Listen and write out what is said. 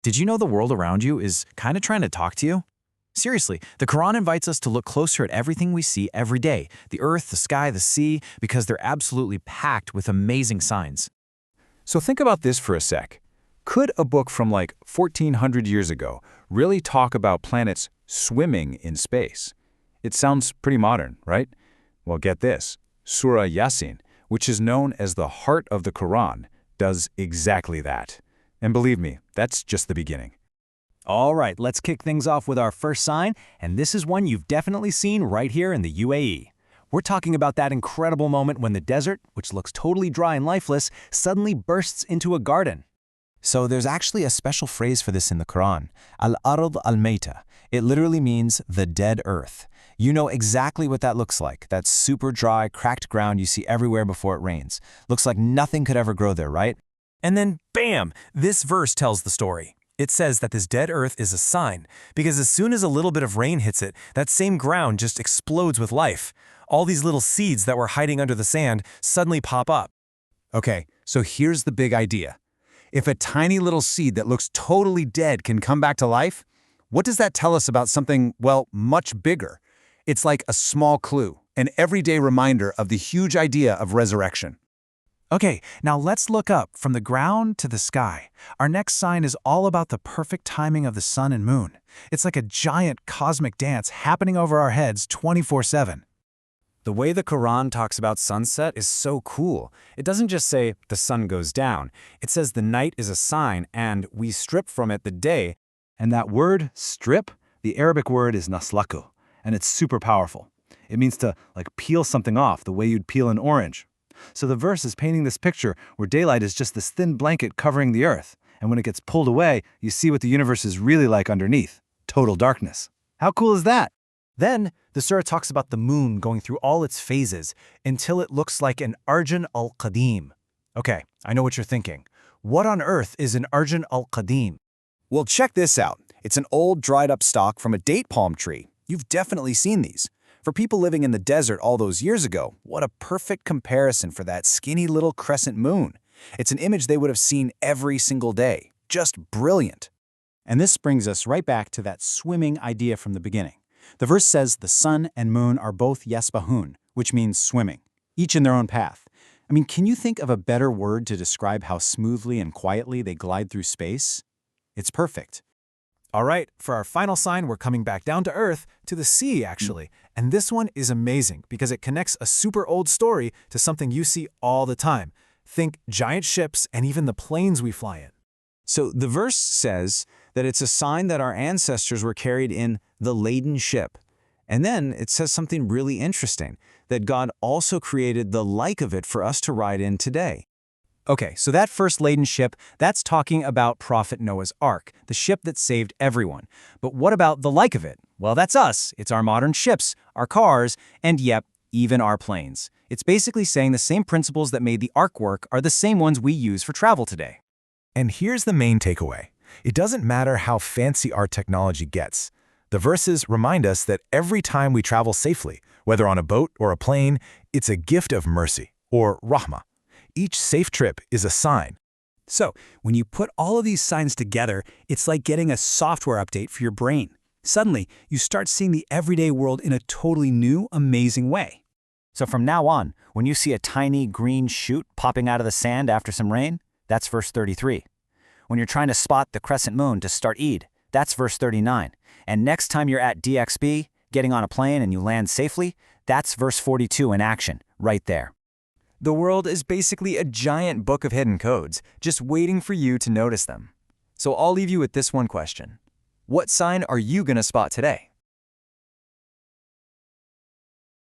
Did you know the world around you is kind of trying to talk to you? Seriously, the Quran invites us to look closer at everything we see every day, the earth, the sky, the sea, because they're absolutely packed with amazing signs. So think about this for a sec. Could a book from like 1400 years ago really talk about planets swimming in space? It sounds pretty modern, right? Well, get this. Surah Yasin, which is known as the heart of the Quran, does exactly that. And believe me, that's just the beginning. All right, let's kick things off with our first sign, and this is one you've definitely seen right here in the UAE. We're talking about that incredible moment when the desert, which looks totally dry and lifeless, suddenly bursts into a garden. So there's actually a special phrase for this in the Quran, al-ard al-mayta. It literally means the dead earth. You know exactly what that looks like, that super dry, cracked ground you see everywhere before it rains. Looks like nothing could ever grow there, right? And then, bam, this verse tells the story. It says that this dead earth is a sign, because as soon as a little bit of rain hits it, that same ground just explodes with life. All these little seeds that were hiding under the sand suddenly pop up. Okay, so here's the big idea. If a tiny little seed that looks totally dead can come back to life, what does that tell us about something, well, much bigger? It's like a small clue, an everyday reminder of the huge idea of resurrection. Okay, now let's look up from the ground to the sky. Our next sign is all about the perfect timing of the sun and moon. It's like a giant cosmic dance happening over our heads 24/7. The way the Quran talks about sunset is so cool. It doesn't just say the sun goes down. It says the night is a sign and we strip from it the day. And that word, strip, the Arabic word is naslaku, and it's super powerful. It means to peel something off the way you'd peel an orange. So the verse is painting this picture where daylight is just this thin blanket covering the earth, and when it gets pulled away, you see what the universe is really like underneath. Total darkness. How cool is that? Then, the surah talks about the moon going through all its phases until it looks like an Arjun al-Qadim. Okay, I know what you're thinking. What on earth is an Arjun al-Qadim? Well, check this out. It's an old dried-up stalk from a date palm tree. You've definitely seen these. For people living in the desert all those years ago, what a perfect comparison for that skinny little crescent moon. It's an image they would have seen every single day. Just brilliant. And this brings us right back to that swimming idea from the beginning. The verse says the sun and moon are both yasbahun, which means swimming, each in their own path. I mean, can you think of a better word to describe how smoothly and quietly they glide through space? It's perfect. All right, for our final sign, we're coming back down to earth, to the sea, actually. And this one is amazing because it connects a super old story to something you see all the time. Think giant ships and even the planes we fly in. So the verse says that it's a sign that our ancestors were carried in the laden ship. And then it says something really interesting, that God also created the like of it for us to ride in today. Okay, so that first laden ship, that's talking about Prophet Noah's Ark, the ship that saved everyone. But what about the like of it? Well, that's us. It's our modern ships, our cars, and yep, even our planes. It's basically saying the same principles that made the Ark work are the same ones we use for travel today. And here's the main takeaway. It doesn't matter how fancy our technology gets. The verses remind us that every time we travel safely, whether on a boat or a plane, it's a gift of mercy, or rahmah. Each safe trip is a sign. So, when you put all of these signs together, it's like getting a software update for your brain. Suddenly, you start seeing the everyday world in a totally new, amazing way. So from now on, when you see a tiny green shoot popping out of the sand after some rain, that's verse 33. When you're trying to spot the crescent moon to start Eid, that's verse 39. And next time you're at DXB, getting on a plane and you land safely, that's verse 42 in action, right there. The world is basically a giant book of hidden codes, just waiting for you to notice them. So I'll leave you with this one question. What sign are you going to spot today?